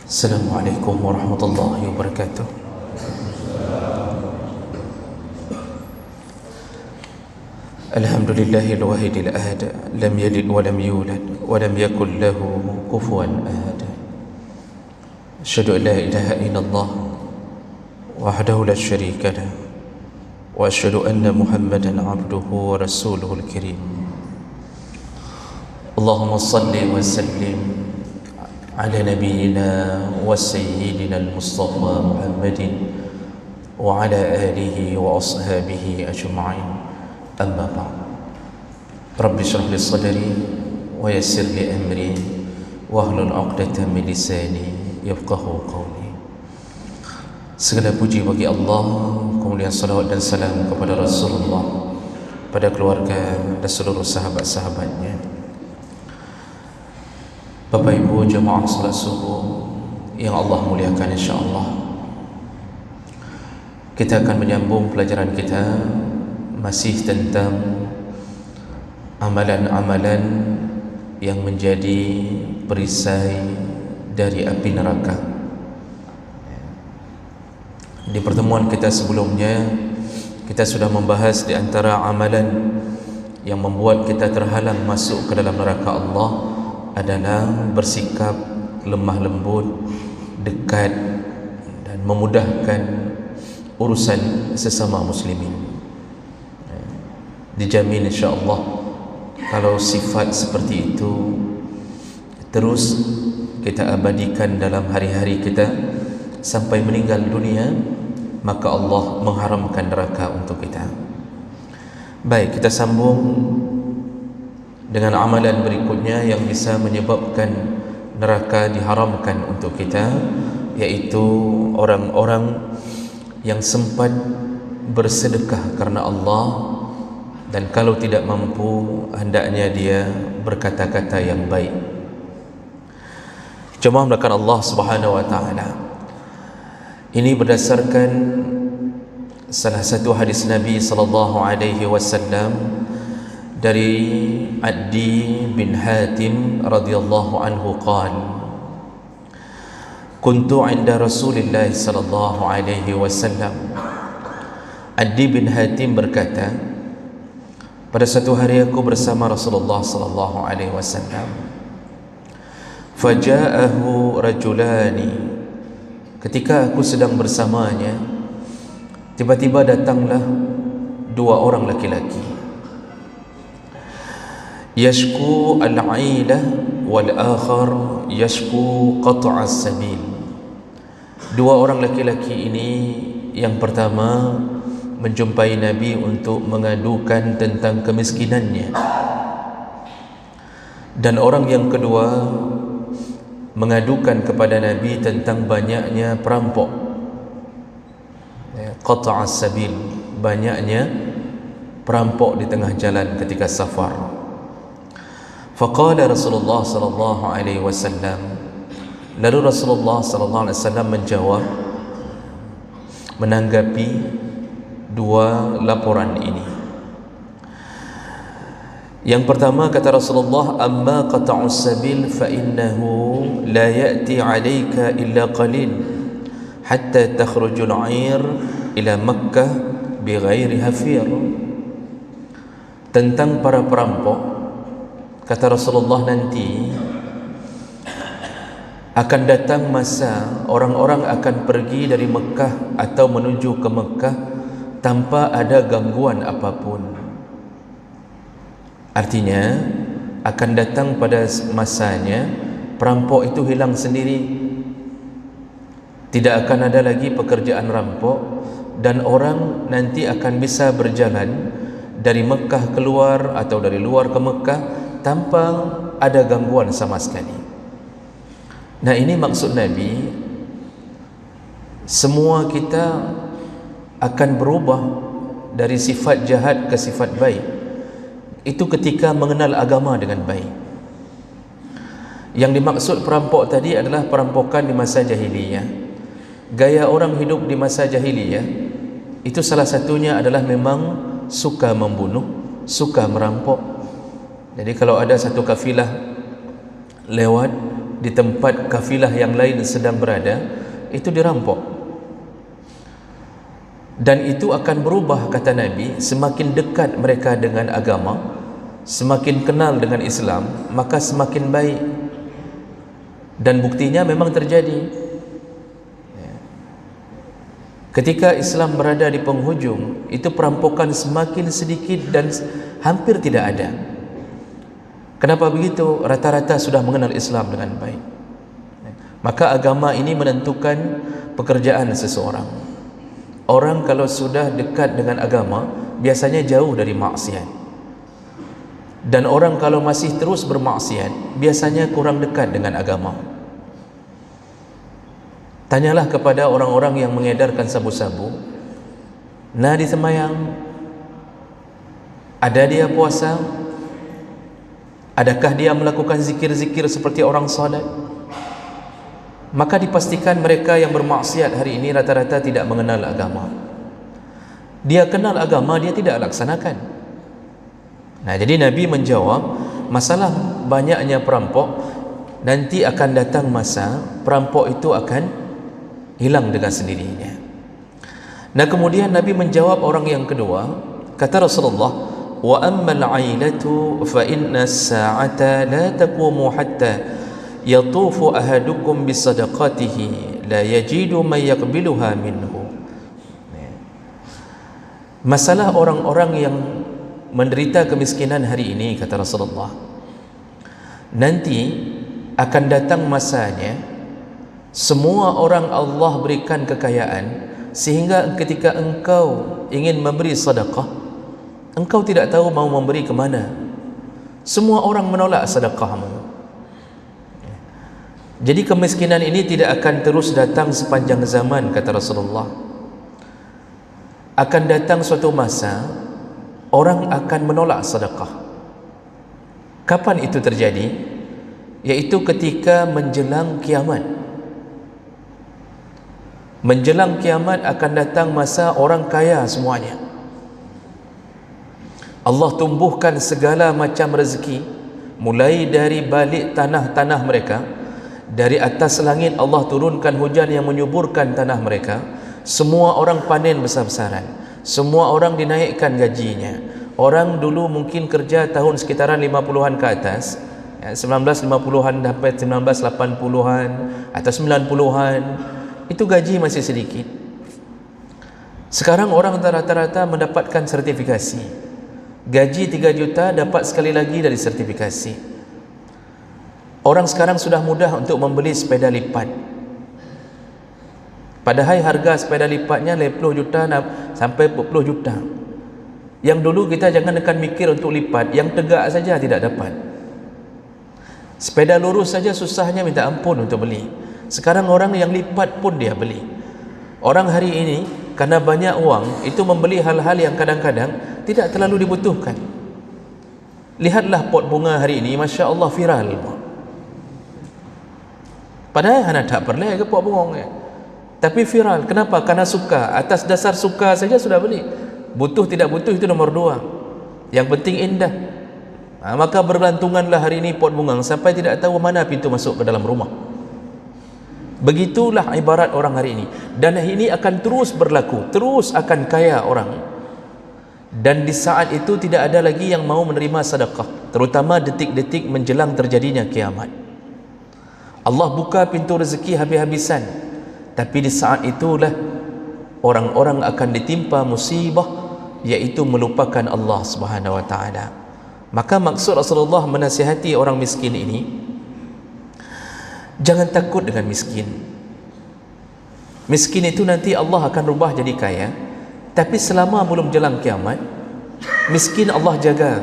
Assalamualaikum warahmatullahi wabarakatuh. Alhamdulillahil wahidil ahad, lam yalid wa lam yulad wa lam yakul lahu kufuwan ahad. Asyhadu an la ilaha illallah wahdahu la syarika lah wa asyhadu anna Muhammadan abduhu wa rasuluhul karim. Allahumma salli wa sallim ala nabiyyina wa sayyidina al-Mustafa Muhammadin wa ala alihi wa ashabihi ajma'in. Amma ba'd. Rabbi shrah li sadri wa yassir li amri wahlul 'uqdatam min lisani yafqahu qawli. Segala puji bagi Allah, kemuliaan salawat dan salam kepada Rasulullah, pada keluarga dan seluruh sahabat-sahabatnya. Bapak Ibu jemaah salat subuh yang Allah muliakan, insya-Allah kita akan menyambung pelajaran kita masih tentang amalan-amalan yang menjadi perisai dari api neraka. Di pertemuan kita sebelumnya kita sudah membahas di antara amalan yang membuat kita terhalang masuk ke dalam neraka Allah adalah bersikap lemah lembut, dekat dan memudahkan urusan sesama muslimin. Dijamin insya-Allah kalau sifat seperti itu terus kita abadikan dalam hari-hari kita sampai meninggal dunia, maka Allah mengharamkan neraka untuk kita. Baik, kita sambung dengan amalan berikutnya yang bisa menyebabkan neraka diharamkan untuk kita, yaitu orang-orang yang sempat bersedekah karena Allah dan kalau tidak mampu hendaknya dia berkata-kata yang baik. Jemaah melakukan Allah Subhanahu wa taala. Ini berdasarkan salah satu hadis Nabi sallallahu alaihi wasallam dari Addi bin Hatim radhiyallahu anhu qala kuntu 'inda Rasulillah sallallahu alaihi wasallam. Addi bin Hatim berkata, pada satu hari aku bersama Rasulullah sallallahu alaihi wasallam. Faja'ahu rajulani, ketika aku sedang bersamanya tiba-tiba datanglah dua orang laki-laki. Yashku al-ailah wal akhar yashku qat'a as-sabil. Dua orang laki-laki ini, yang pertama menjumpai Nabi untuk mengadukan tentang kemiskinannya, dan orang yang kedua mengadukan kepada Nabi tentang banyaknya perampok. Qat'a as-sabil, banyaknya perampok di tengah jalan ketika safar. Faqala Rasulullah sallallahu alaihi wasallam, lalu Rasulullah sallallahu alaihi wasallam menjawab, menanggapi dua laporan ini. Yang pertama kata Rasulullah, amma qata'us sabil fa innahu la ya'ti 'alayka illa qalil hatta takhrujul 'ir ila Makkah bighairi hafir. Tentang para perampok, kata Rasulullah, nanti akan datang masa orang-orang akan pergi dari Mekah atau menuju ke Mekah tanpa ada gangguan apapun. Artinya akan datang pada masanya perampok itu hilang sendiri. Tidak akan ada lagi pekerjaan rampok dan orang nanti akan bisa berjalan dari Mekah keluar atau dari luar ke Mekah tanpa ada gangguan sama sekali. Nah, ini maksud Nabi, semua kita akan berubah dari sifat jahat ke sifat baik. Itu ketika mengenal agama dengan baik. Yang dimaksud perampok tadi adalah perampokan di masa jahiliyah. Gaya orang hidup di masa jahiliyah itu salah satunya adalah memang suka membunuh, suka merampok. Jadi kalau ada satu kafilah lewat di tempat kafilah yang lain sedang berada, itu dirampok. Dan itu akan berubah, kata Nabi, semakin dekat mereka dengan agama, semakin kenal dengan Islam, maka semakin baik. Dan buktinya memang terjadi. Ketika Islam berada di penghujung, itu perampokan semakin sedikit dan hampir tidak ada. Kenapa begitu? Rata-rata sudah mengenal Islam dengan baik. Maka agama ini menentukan pekerjaan seseorang. Orang kalau sudah dekat dengan agama, biasanya jauh dari maksiat. Dan orang kalau masih terus bermaksiat, biasanya kurang dekat dengan agama. Tanyalah kepada orang-orang yang mengedarkan sabu-sabu, nah di semayang, ada dia puasa, adakah dia melakukan zikir-zikir seperti orang salat? Maka dipastikan mereka yang bermaksiat hari ini rata-rata tidak mengenal agama. Dia kenal agama, dia tidak laksanakan. Nah, jadi Nabi menjawab masalah banyaknya perampok, nanti akan datang masa perampok itu akan hilang dengan sendirinya. Nah, kemudian Nabi menjawab orang yang kedua, kata Rasulullah, wa ammal 'ailatu fa inna as-sa'ata la taqumu hatta yatufu ahadukum bisadaqatihi la yajidu man yaqbiluha minhu. Masalah orang-orang yang menderita kemiskinan hari ini, kata Rasulullah, nanti akan datang masanya semua orang Allah berikan kekayaan, sehingga ketika engkau ingin memberi sedekah, engkau tidak tahu mau memberi ke mana. Semua orang menolak sedekahmu. Jadi kemiskinan ini tidak akan terus datang sepanjang zaman, kata Rasulullah. Akan datang suatu masa orang akan menolak sedekah. Kapan itu terjadi? Yaitu ketika menjelang kiamat. Menjelang kiamat akan datang masa orang kaya semuanya. Allah tumbuhkan segala macam rezeki, mulai dari balik tanah-tanah mereka. Dari atas langit Allah turunkan hujan yang menyuburkan tanah mereka. Semua orang panen besar-besaran, semua orang dinaikkan gajinya. Orang dulu mungkin kerja tahun sekitaran 50-an ke atas, 1950-an sampai 1980-an atau 90-an, itu gaji masih sedikit. Sekarang orang rata-rata mendapatkan sertifikasi. Gaji 3 juta dapat sekali lagi dari sertifikasi. Orang sekarang sudah mudah untuk membeli sepeda lipat. Padahal harga sepeda lipatnya 50 juta sampai 40 juta. Yang dulu kita jangan akan mikir untuk lipat, yang tegak saja tidak dapat. Sepeda lurus saja susahnya minta ampun untuk beli. Sekarang orang yang lipat pun dia beli. Orang hari ini karena banyak uang itu membeli hal-hal yang kadang-kadang tidak terlalu dibutuhkan. Lihatlah pot bunga hari ini, Masya Allah, viral. Padahal anak tak perlu ke pot bunga, tapi viral. Kenapa? Karena suka. Atas dasar suka saja sudah beli. Butuh tidak butuh itu nomor 2. Yang penting indah. Maka berlantunganlah hari ini pot bunga sampai tidak tahu mana pintu masuk ke dalam rumah. Begitulah ibarat orang hari ini. Dan ini akan terus berlaku, terus akan kaya orang. Dan di saat itu tidak ada lagi yang mau menerima sedekah, terutama detik-detik menjelang terjadinya kiamat. Allah buka pintu rezeki habis-habisan. Tapi di saat itulah orang-orang akan ditimpa musibah, yaitu melupakan Allah Subhanahu wa taala. Maka maksud Rasulullah menasihati orang miskin ini, jangan takut dengan miskin. Miskin itu nanti Allah akan rubah jadi kaya. Tapi selama belum jelang kiamat, miskin Allah jaga.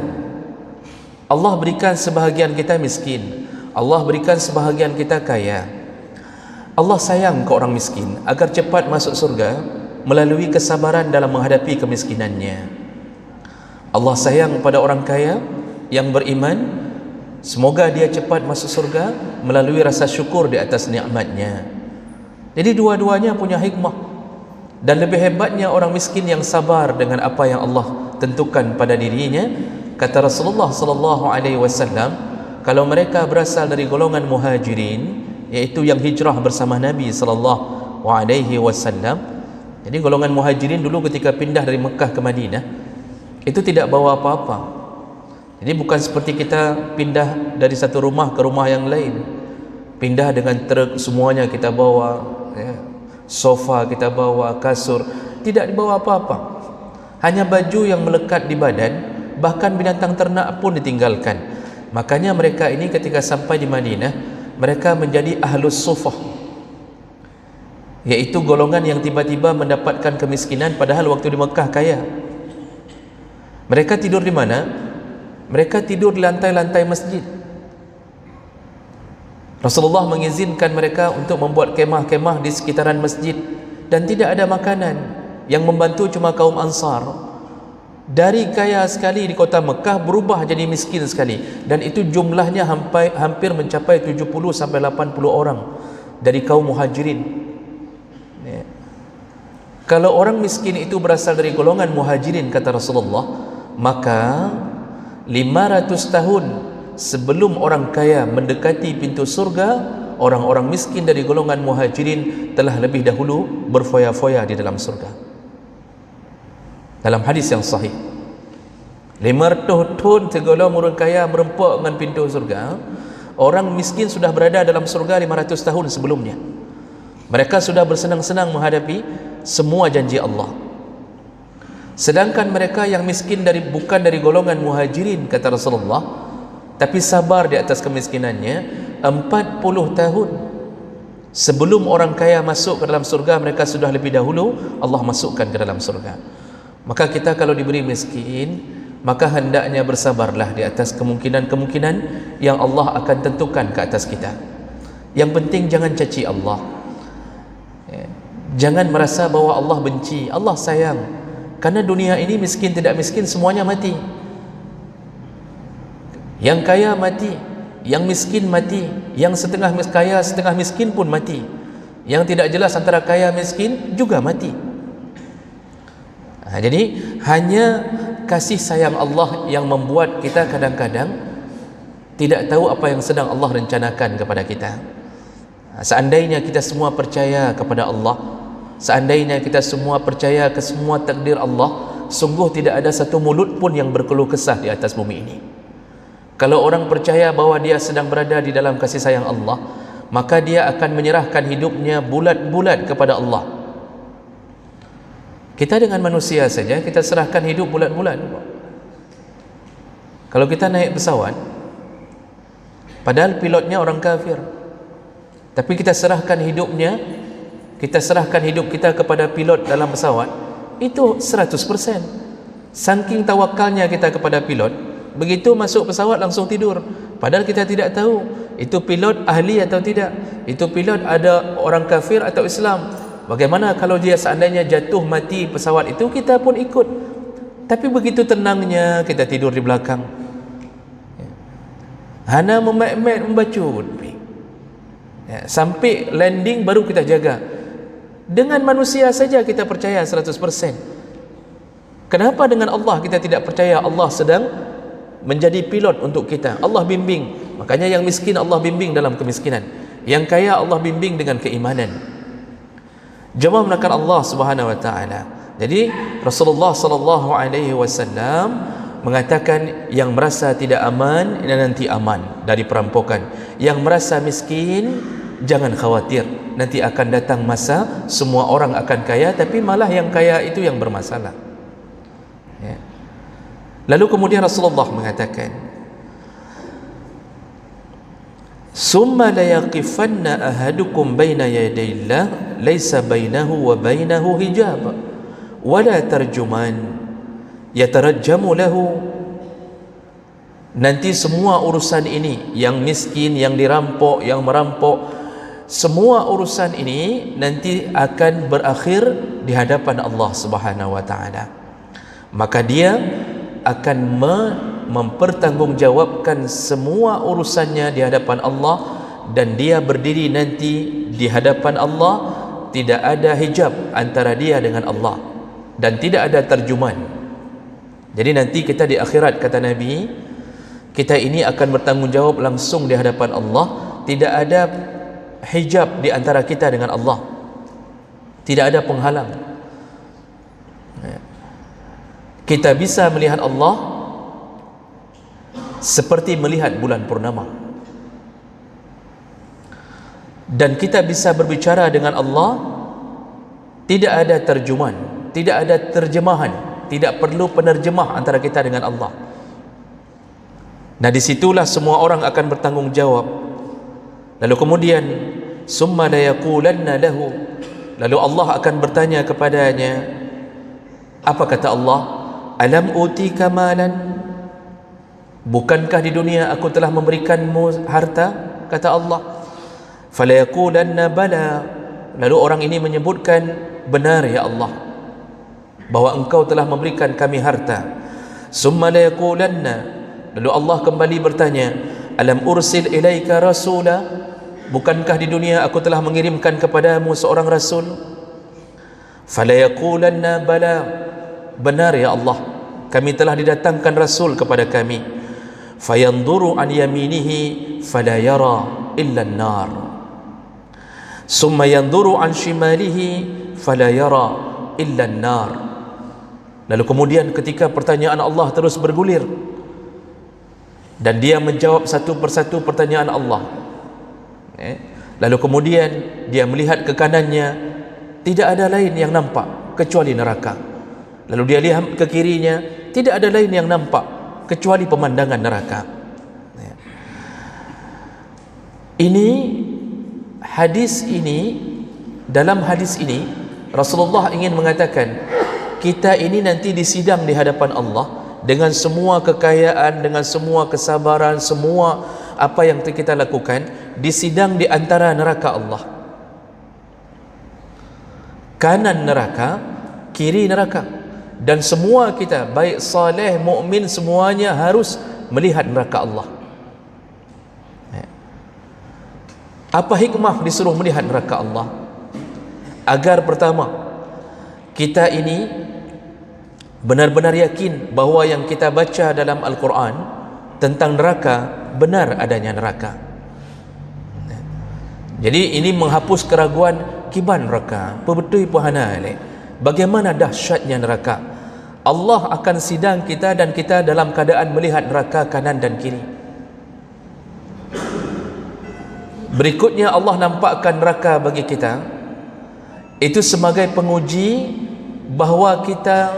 Allah berikan sebahagian kita miskin, Allah berikan sebahagian kita kaya. Allah sayang ke orang miskin agar cepat masuk surga melalui kesabaran dalam menghadapi kemiskinannya. Allah sayang pada orang kaya yang beriman, semoga dia cepat masuk surga melalui rasa syukur di atas nikmatnya. Jadi dua-duanya punya hikmah. Dan lebih hebatnya orang miskin yang sabar dengan apa yang Allah tentukan pada dirinya. Kata Rasulullah sallallahu alaihi wasallam, kalau mereka berasal dari golongan muhajirin, iaitu yang hijrah bersama Nabi sallallahu alaihi wasallam. Jadi golongan muhajirin dulu ketika pindah dari Mekah ke Madinah itu tidak bawa apa-apa. Jadi bukan seperti kita pindah dari satu rumah ke rumah yang lain, pindah dengan truk semuanya kita bawa, ya, sofa kita bawa, kasur, tidak dibawa apa-apa, hanya baju yang melekat di badan, bahkan binatang ternak pun ditinggalkan. Makanya mereka ini ketika sampai di Madinah, mereka menjadi ahlus sufah, yaitu golongan yang tiba-tiba mendapatkan kemiskinan padahal waktu di Mekah kaya. Mereka tidur di mana? Mereka tidur di lantai-lantai masjid. Rasulullah mengizinkan mereka untuk membuat kemah-kemah di sekitaran masjid, dan tidak ada makanan. Yang membantu cuma kaum Ansar. Dari kaya sekali di kota Mekah berubah jadi miskin sekali, dan itu jumlahnya hampir mencapai 70 sampai 80 orang dari kaum muhajirin, ya. Kalau orang miskin itu berasal dari golongan muhajirin, kata Rasulullah, maka 500 tahun sebelum orang kaya mendekati pintu surga, orang-orang miskin dari golongan muhajirin telah lebih dahulu berfoya-foya di dalam surga. Dalam hadis yang sahih, 500 tahun segala orang kaya merempak dengan pintu surga, orang miskin sudah berada dalam surga 500 tahun sebelumnya. Mereka sudah bersenang-senang menghadapi semua janji Allah. Sedangkan mereka yang miskin bukan dari golongan muhajirin, kata Rasulullah, tapi sabar di atas kemiskinannya 40 tahun sebelum orang kaya masuk ke dalam surga, mereka sudah lebih dahulu Allah masukkan ke dalam surga. Maka kita kalau diberi miskin, maka hendaknya bersabarlah di atas kemungkinan-kemungkinan yang Allah akan tentukan ke atas kita. Yang penting jangan caci Allah, ya. Jangan merasa bahwa Allah benci. Allah sayang, karena dunia ini miskin tidak miskin semuanya mati. Yang kaya mati, yang miskin mati, yang setengah kaya setengah miskin pun mati, yang tidak jelas antara kaya miskin juga mati. Jadi hanya kasih sayang Allah yang membuat kita kadang-kadang tidak tahu apa yang sedang Allah rencanakan kepada kita. Seandainya kita semua percaya kepada Allah, seandainya kita semua percaya ke semua takdir Allah, sungguh tidak ada satu mulut pun yang berkeluh kesah di atas bumi ini. Kalau orang percaya bahwa dia sedang berada di dalam kasih sayang Allah, maka dia akan menyerahkan hidupnya bulat-bulat kepada Allah. Kita dengan manusia saja kita serahkan hidup bulat-bulat. Kalau kita naik pesawat, padahal pilotnya orang kafir, tapi kita serahkan hidup kita kepada pilot dalam pesawat, itu 100%. Saking tawakalnya kita kepada pilot, begitu masuk pesawat langsung tidur, padahal kita tidak tahu itu pilot ahli atau tidak, itu pilot ada orang kafir atau Islam. Bagaimana kalau dia seandainya jatuh mati pesawat itu, kita pun ikut. Tapi begitu tenangnya kita tidur di belakang, hana memek-mek membacut, ya, sampai landing baru kita jaga. Dengan manusia saja kita percaya 100%. Kenapa dengan Allah kita tidak percaya Allah sedang menjadi pilot untuk kita? Allah bimbing. Makanya yang miskin Allah bimbing dalam kemiskinan, yang kaya Allah bimbing dengan keimanan. Jemaah menakan Allah Subhanahu wa taala. Jadi Rasulullah sallallahu alaihi wasallam mengatakan yang merasa tidak aman nanti aman dari perampokan. Yang merasa miskin jangan khawatir, nanti akan datang masa semua orang akan kaya, tapi malah yang kaya itu yang bermasalah, ya. Lalu kemudian Rasulullah mengatakan, summa la yaqifanna ahadukum baina yadayillah laisa bainahu wa bainahu hijab wala tarjuman yatarajjamu lahu. Nanti semua urusan ini, yang miskin, yang dirampok, yang merampok, semua urusan ini nanti akan berakhir di hadapan Allah Subhanahu wa taala. Maka dia akan mempertanggungjawabkan semua urusannya di hadapan Allah, dan dia berdiri nanti di hadapan Allah, tidak ada hijab antara dia dengan Allah, dan tidak ada terjuman. Jadi nanti kita di akhirat, kata Nabi, Kita ini akan bertanggungjawab langsung di hadapan Allah. Tidak ada hijab di antara kita dengan Allah, tidak ada penghalang. Kita bisa melihat Allah seperti melihat bulan purnama, dan kita bisa berbicara dengan Allah. Tidak ada terjemahan, tidak ada terjemahan, tidak perlu penerjemah antara kita dengan Allah. Nah, disitulah semua orang akan bertanggung jawab. Lalu kemudian summa la yaqulanna lahu, lalu Allah akan bertanya kepadanya. Apa kata Allah? Alam utika malan, bukankah di dunia aku telah memberikanmu harta? Kata Allah. Fala yaqulanna bala, lalu orang ini menyebutkan, benar ya Allah, bahwa engkau telah memberikan kami harta. Summa la yaqulanna, lalu Allah kembali bertanya, alam ursil ilaika rasula, bukankah di dunia aku telah mengirimkan kepadamu seorang rasul? Fala yaqulanna bala, benar ya Allah, kami telah didatangkan rasul kepada kami. Fayanzuru an yaminihi fala yara illa an-nar, summa yanzuru an shimalihi fala yara illa an-nar. Lalu kemudian ketika pertanyaan Allah terus bergulir dan dia menjawab satu persatu pertanyaan Allah, lalu kemudian dia melihat ke kanannya, tidak ada lain yang nampak kecuali neraka. Lalu dia lihat ke kirinya, tidak ada lain yang nampak kecuali pemandangan neraka. Ini hadis ini, dalam hadis ini Rasulullah ingin mengatakan, kita ini nanti disidang di hadapan Allah dengan semua kekayaan, dengan semua kesabaran, semua apa yang kita lakukan, disidang di antara neraka Allah. Kanan neraka, kiri neraka, dan semua kita, baik saleh, mukmin, semuanya harus melihat neraka Allah. Apa hikmah disuruh melihat neraka Allah? Agar pertama, kita ini benar-benar yakin bahawa yang kita baca dalam Al-Quran tentang neraka, benar adanya neraka. Jadi ini menghapus keraguan, kiban neraka, betul puhana le. Bagaimana dahsyatnya neraka. Allah akan sidang kita dan kita dalam keadaan melihat neraka kanan dan kiri. Berikutnya Allah nampakkan neraka bagi kita, itu sebagai penguji bahawa kita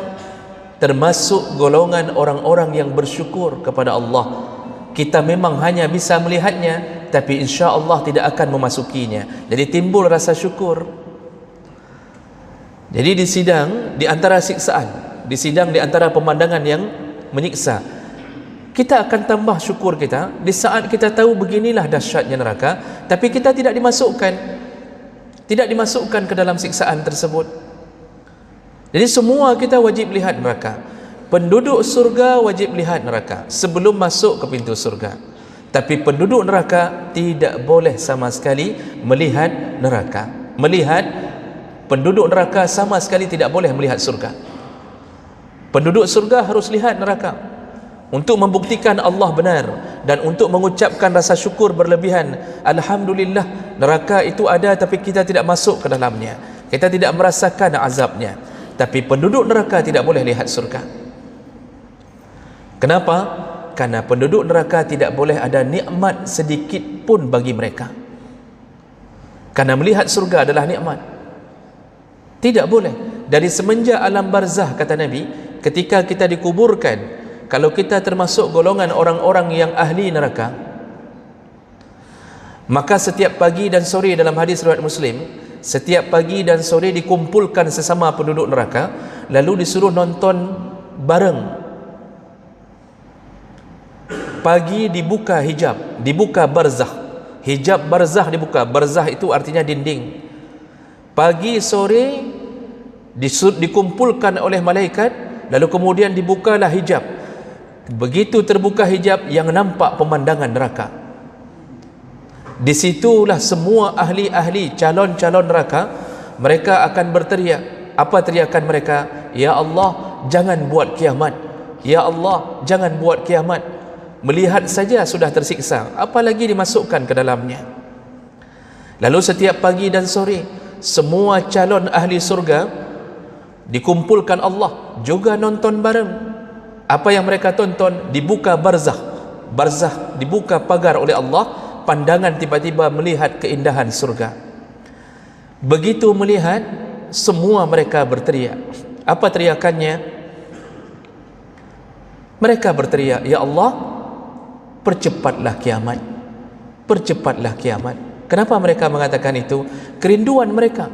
termasuk golongan orang-orang yang bersyukur kepada Allah. Kita memang hanya bisa melihatnya, tapi insya Allah tidak akan memasukinya. Jadi timbul rasa syukur. Jadi disidang di antara siksaan, disidang di antara pemandangan yang menyiksa, kita akan tambah syukur kita di saat kita tahu beginilah dahsyatnya neraka, tapi kita tidak dimasukkan ke dalam siksaan tersebut. Jadi semua kita wajib lihat neraka. Penduduk surga wajib lihat neraka sebelum masuk ke pintu surga, tapi penduduk neraka tidak boleh sama sekali melihat neraka. Penduduk neraka sama sekali tidak boleh melihat surga. Penduduk surga harus lihat neraka untuk membuktikan Allah benar dan untuk mengucapkan rasa syukur berlebihan. Alhamdulillah, neraka itu ada tapi kita tidak masuk ke dalamnya, kita tidak merasakan azabnya. Tapi penduduk neraka tidak boleh lihat surga. Kenapa? Karena penduduk neraka tidak boleh ada nikmat sedikit pun bagi mereka. Karena melihat surga adalah nikmat. Tidak boleh. Dari semenjak alam barzah, kata Nabi, ketika kita dikuburkan, kalau kita termasuk golongan orang-orang yang ahli neraka, maka setiap pagi dan sore, dalam hadis riwayat Muslim, setiap pagi dan sore dikumpulkan sesama penduduk neraka, lalu disuruh nonton bareng. Pagi dibuka hijab, dibuka barzah, hijab barzah dibuka. Barzah itu artinya dinding. Pagi sore dikumpulkan oleh malaikat, lalu kemudian dibukalah hijab. Begitu terbuka hijab, yang nampak pemandangan neraka. Disitulah semua ahli-ahli, calon-calon neraka, mereka akan berteriak. Apa teriakan mereka? Ya Allah, jangan buat kiamat. Ya Allah, jangan buat kiamat. melihat saja sudah tersiksa, apalagi dimasukkan ke dalamnya. Lalu setiap pagi dan sore semua calon ahli surga dikumpulkan Allah juga nonton bareng. Apa yang mereka tonton? Dibuka barzakh, dibuka pagar oleh Allah, pandangan tiba-tiba melihat keindahan surga. Begitu melihat, semua mereka berteriak. Apa teriakannya? Mereka berteriak, ya Allah, percepatlah kiamat, percepatlah kiamat. Kenapa mereka mengatakan itu? Kerinduan mereka,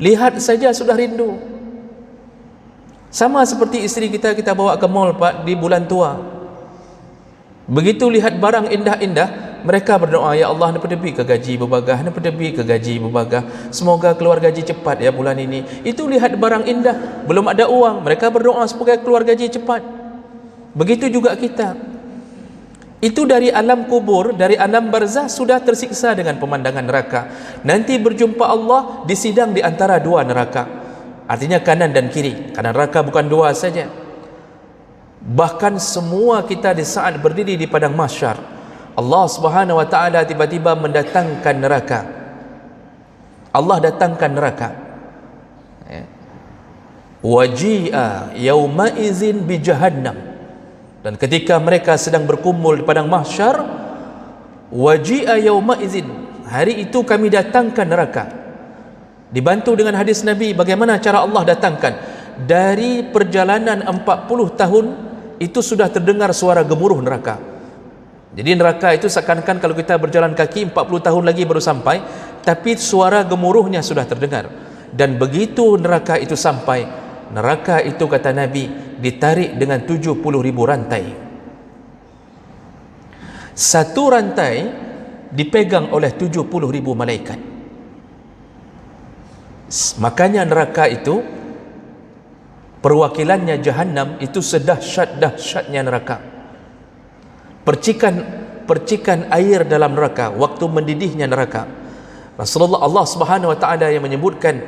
lihat saja sudah rindu. Sama seperti isteri kita bawa ke mall Pak di bulan tua, begitu lihat barang indah-indah, mereka berdoa, ya Allah, nepedebi ke gaji berbagah, nepedebi ke gaji berbagah, semoga keluar gaji cepat ya bulan ini. Itu lihat barang indah, belum ada uang, mereka berdoa supaya keluar gaji cepat. Begitu juga kita, itu dari alam kubur, dari alam barzah sudah tersiksa dengan pemandangan neraka. Nanti berjumpa Allah disidang di antara dua neraka, artinya kanan dan kiri, karena neraka bukan dua saja. Bahkan semua kita di saat berdiri di padang mahsyar, Allah Subhanahu wa taala tiba-tiba mendatangkan neraka. Allah datangkan neraka. Waji'a yauma izin bi jahannam. Dan ketika mereka sedang berkumpul di padang mahsyar, waji'a yauma izin, hari itu kami datangkan neraka. Dibantu dengan hadis Nabi bagaimana cara Allah datangkan. Dari perjalanan 40 tahun itu sudah terdengar suara gemuruh neraka. Jadi neraka itu seakan-akan kalau kita berjalan kaki 40 tahun lagi baru sampai, tapi suara gemuruhnya sudah terdengar. Dan begitu neraka itu sampai, neraka itu kata Nabi ditarik dengan 70.000 rantai. Satu rantai dipegang oleh 70.000 malaikat. Makanya neraka itu, perwakilannya Jahannam, itu sedahsyat-dahsyatnya neraka. Percikan air dalam neraka, waktu mendidihnya neraka, Rasulullah, Allah Subhanahu wa taala yang menyebutkan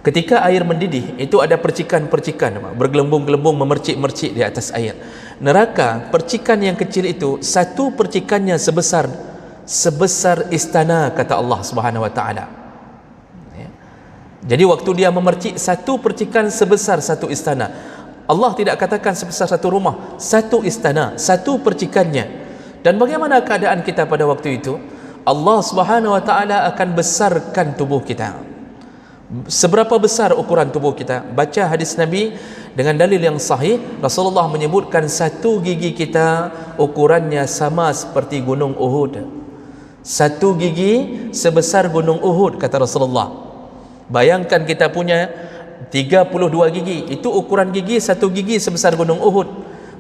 ketika air mendidih itu ada percikan-percikan bergelembung-gelembung, memercik-mercik di atas air. Neraka, percikan yang kecil itu, satu percikannya sebesar istana, kata Allah Subhanahu wa taala. Jadi waktu dia memercik, satu percikan sebesar satu istana. Allah tidak katakan sebesar satu rumah, satu istana, satu percikannya. Dan bagaimana keadaan kita pada waktu itu? Allah Subhanahu wa taala akan besarkan tubuh kita. Seberapa besar ukuran tubuh kita? Baca hadis Nabi dengan dalil yang sahih. Rasulullah menyebutkan satu gigi kita ukurannya sama seperti gunung Uhud. Satu gigi sebesar gunung Uhud, kata Rasulullah. Bayangkan kita punya 32 gigi, itu ukuran gigi, satu gigi sebesar gunung Uhud.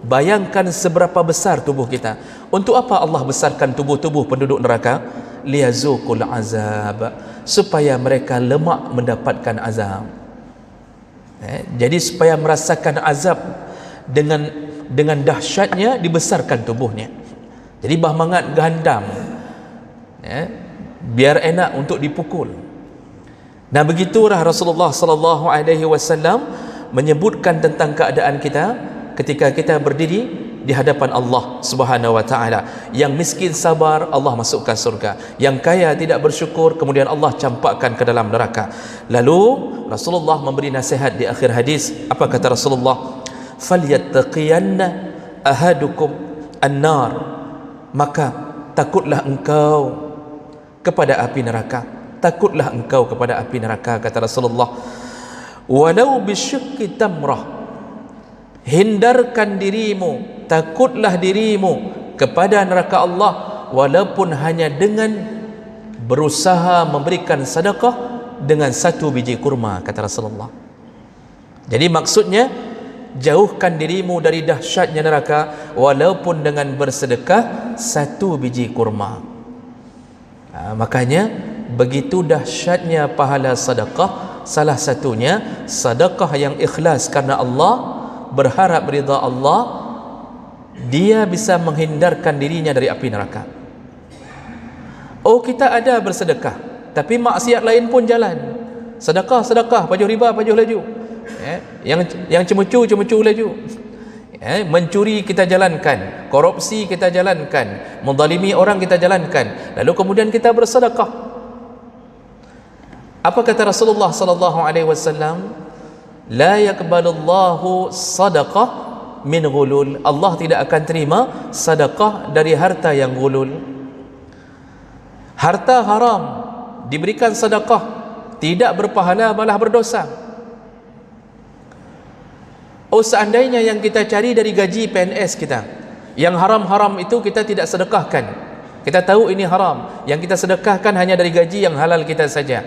Bayangkan seberapa besar tubuh kita. Untuk apa Allah besarkan tubuh-tubuh penduduk neraka? Liyazuqul azab, supaya mereka lemak mendapatkan azab. Jadi supaya merasakan azab, dengan dahsyatnya dibesarkan tubuhnya. Jadi bahmangat gandam, biar enak untuk dipukul. Nah, begitulah Rasulullah sallallahu alaihi wasallam menyebutkan tentang keadaan kita ketika kita berdiri di hadapan Allah Subhanahu wa taala. Yang miskin sabar, Allah masukkan surga. Yang kaya tidak bersyukur, kemudian Allah campakkan ke dalam neraka. Lalu Rasulullah memberi nasihat di akhir hadis. Apa kata Rasulullah? Falyattaqiyanna ahadukum an-nar, maka takutlah engkau kepada api neraka. Takutlah engkau kepada api neraka, kata Rasulullah. Walau bisyikki tamrah, hindarkan dirimu, takutlah dirimu kepada neraka Allah, walaupun hanya dengan berusaha memberikan sedekah dengan satu biji kurma, kata Rasulullah. Jadi maksudnya, jauhkan dirimu dari dahsyatnya neraka walaupun dengan bersedekah satu biji kurma. Makanya begitu dahsyatnya pahala sedekah. Salah satunya sedekah yang ikhlas karena Allah, berharap ridha Allah, dia bisa menghindarkan dirinya dari api neraka. Oh, kita ada bersedekah, tapi maksiat lain pun jalan. Sedekah, pajuh riba, pajuh laju. Yang cemucu laju. Mencuri kita jalankan, korupsi kita jalankan, menzalimi orang kita jalankan, lalu kemudian kita bersedekah. Apa kata Rasulullah sallallahu alaihi wasallam? La yaqbalullahu sadaqah min ghulul. Allah tidak akan terima sedekah dari harta yang ghulul. Harta haram diberikan sedekah, tidak berpahala malah berdosa. Oh, seandainya yang kita cari dari gaji PNS kita, yang haram-haram itu kita tidak sedekahkan. Kita tahu ini haram, yang kita sedekahkan hanya dari gaji yang halal kita saja.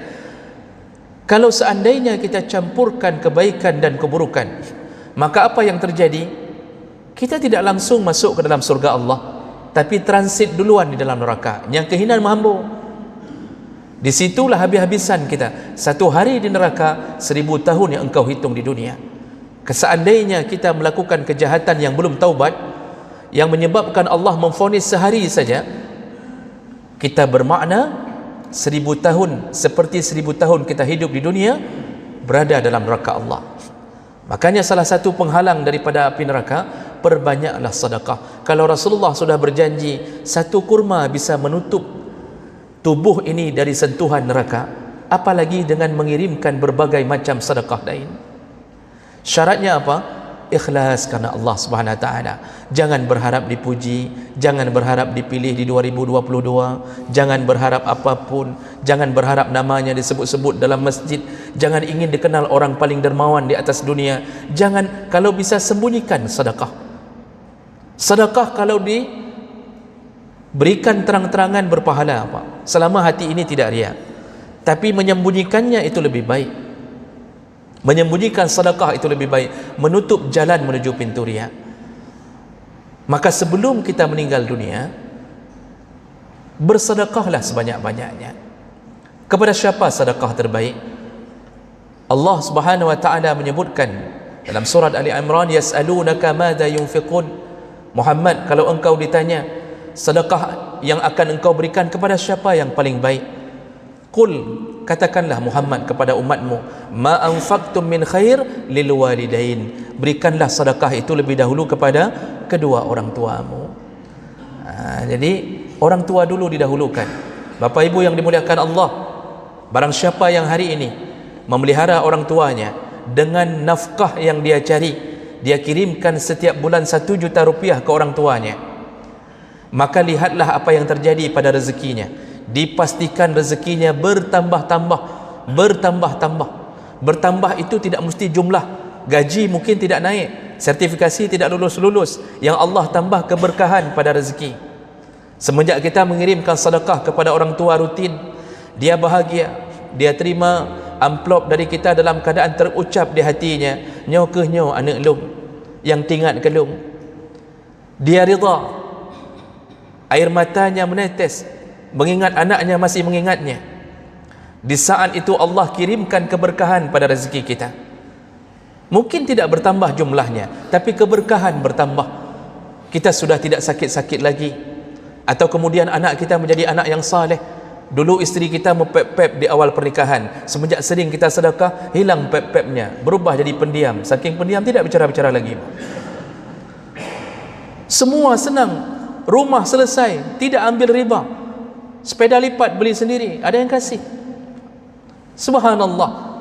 Kalau seandainya kita campurkan kebaikan dan keburukan, maka apa yang terjadi? Kita tidak langsung masuk ke dalam surga Allah, tapi transit duluan di dalam neraka, yang kehinaan menghambur. Disitulah habis-habisan kita. Satu hari di neraka, 1000 tahun yang engkau hitung di dunia. Seandainya kita melakukan kejahatan yang belum taubat, yang menyebabkan Allah memvonis sehari saja, kita bermakna 1000 tahun, seperti 1000 tahun kita hidup di dunia berada dalam neraka Allah. Makanya salah satu penghalang daripada api neraka, perbanyaklah sedekah. Kalau Rasulullah sudah berjanji satu kurma bisa menutup tubuh ini dari sentuhan neraka, apalagi dengan mengirimkan berbagai macam sedekah lain. Syaratnya apa? Ikhlas karena Allah Subhanahu Wa Taala. Jangan berharap dipuji, jangan berharap dipilih di 2022, jangan berharap apapun, jangan berharap namanya disebut-sebut dalam masjid, jangan ingin dikenal orang paling dermawan di atas dunia. Jangan, kalau bisa sembunyikan sedekah. Sedekah kalau diberikan terang-terangan berpahala apa? Selama hati ini tidak riya. Tapi menyembunyikannya itu lebih baik. Menyembunyikan sedekah itu lebih baik, menutup jalan menuju pintu riya. Maka sebelum kita meninggal dunia, bersedekahlah sebanyak-banyaknya. Kepada siapa sedekah terbaik? Allah Subhanahu wa taala menyebutkan dalam surat Ali Imran, yas'alunaka madza yunfiqun. Muhammad, kalau engkau ditanya sedekah yang akan engkau berikan kepada siapa yang paling baik, qul, katakanlah Muhammad kepada umatmu, ma anfaqtum min khair lil walidain, berikanlah sedekah itu lebih dahulu kepada kedua orang tuamu. Jadi orang tua dulu didahulukan. Bapak ibu yang dimuliakan Allah, barang siapa yang hari ini memelihara orang tuanya dengan nafkah yang dia cari, dia kirimkan setiap bulan 1 juta rupiah ke orang tuanya, maka lihatlah apa yang terjadi pada rezekinya. Dipastikan rezekinya bertambah-tambah. Bertambah itu tidak mesti jumlah. Gaji mungkin tidak naik, sertifikasi tidak lulus-lulus. Yang Allah tambah keberkahan pada rezeki. Semenjak kita mengirimkan sedekah kepada orang tua rutin, dia bahagia, dia terima amplop dari kita dalam keadaan terucap di hatinya, nyo ke nyo anak lum, yang tingat ke lum. Dia rida, air matanya menetes mengingat anaknya masih mengingatnya. Di saat itu Allah kirimkan keberkahan pada rezeki kita. Mungkin tidak bertambah jumlahnya, tapi keberkahan bertambah. Kita sudah tidak sakit-sakit lagi. Atau kemudian anak kita menjadi anak yang saleh. Dulu isteri kita mepep-pep di awal pernikahan, semenjak sering kita sedekah, hilang pep-pepnya, berubah jadi pendiam. Saking pendiam tidak bicara-bicara lagi. Semua senang, rumah selesai, tidak ambil riba. Sepeda lipat beli sendiri, ada yang kasih. Subhanallah,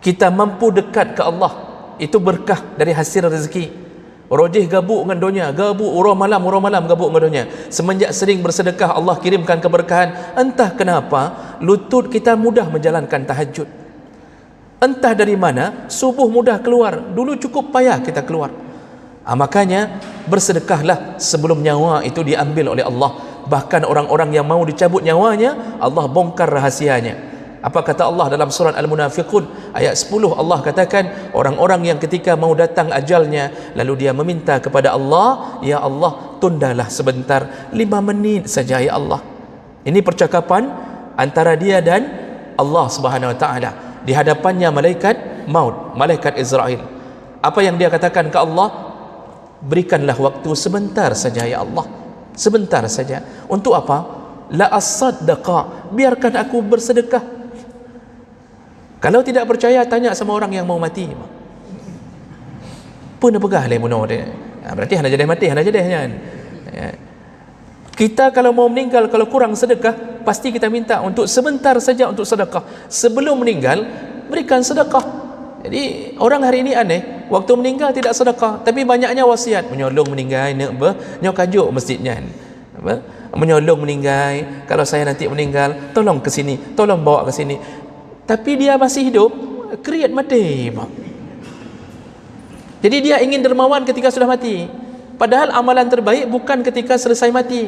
kita mampu dekat ke Allah, itu berkah dari hasil rezeki. Rojih gabuk dengan dunia, gabuk urah malam gabuk dengan dunia. Semenjak sering bersedekah, Allah kirimkan keberkahan. Entah kenapa lutut kita mudah menjalankan tahajud. Entah dari mana subuh mudah keluar. Dulu cukup payah kita keluar. Makanya bersedekahlah sebelum nyawa itu diambil oleh Allah. Bahkan orang-orang yang mau dicabut nyawanya, Allah bongkar rahasianya. Apa kata Allah dalam surat Al-Munafiqun ayat 10? Allah katakan, orang-orang yang ketika mau datang ajalnya, lalu dia meminta kepada Allah, ya Allah, tundalah sebentar, 5 menit saja ya Allah. Ini percakapan antara dia dan Allah Subhanahu Wa Taala. Di hadapannya malaikat maut, malaikat Israel. Apa yang dia katakan ke Allah? Berikanlah waktu sebentar saja ya Allah, sebentar saja. Untuk apa? La as-saddaqa, biarkan aku bersedekah. Kalau tidak percaya, tanya sama orang yang mau mati. pun dia pegah le bunuh dia. Berarti hana jadi mati, hana jadi kan. Kita kalau mau meninggal, kalau kurang sedekah, pasti kita minta untuk sebentar saja untuk sedekah. Sebelum meninggal, berikan sedekah. Jadi orang hari ini aneh, waktu meninggal tidak sedekah, tapi banyaknya wasiat, menyolong meninggal, nyo kajuk masjidnya. Menyolong meninggal, kalau saya nanti meninggal, tolong ke sini, tolong bawa ke sini. Tapi dia masih hidup, kriat mati, Pak. Jadi dia ingin dermawan ketika sudah mati. Padahal amalan terbaik bukan ketika selesai mati.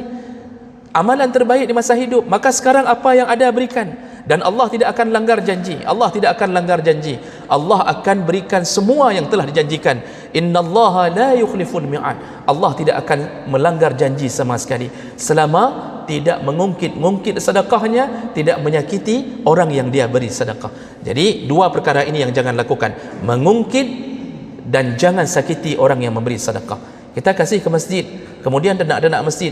Amalan terbaik di masa hidup. Maka sekarang apa yang ada berikan. Dan Allah tidak akan langgar janji. Allah tidak akan langgar janji. Allah akan berikan semua yang telah dijanjikan. Innallaha la yukhliful mi'ad. Allah tidak akan melanggar janji sama sekali. Selama tidak mengungkit sedekahnya, tidak menyakiti orang yang dia beri sedekah. Jadi dua perkara ini yang jangan lakukan. Mengungkit dan jangan sakiti orang yang memberi sedekah. Kita kasih ke masjid, kemudian denak-denak masjid,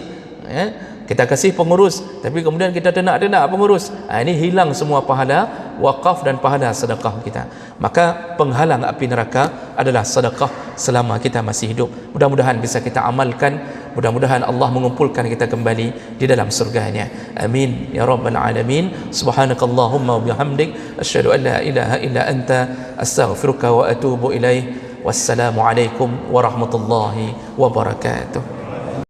kita kasih pengurus, tapi kemudian kita denak-denak pengurus. Ini hilang semua pahala wakaf dan pahala sedekah kita. Maka penghalang api neraka adalah sedekah selama kita masih hidup. Mudah-mudahan bisa kita amalkan. Mudah-mudahan Allah mengumpulkan kita kembali di dalam surganya. Amin ya rabbal alamin. Subhanakallahumma wa bihamdik, asyhadu an la ilaha illa anta, astaghfiruka wa atubu ilaih. Wassalamualaikum warahmatullahi wabarakatuh.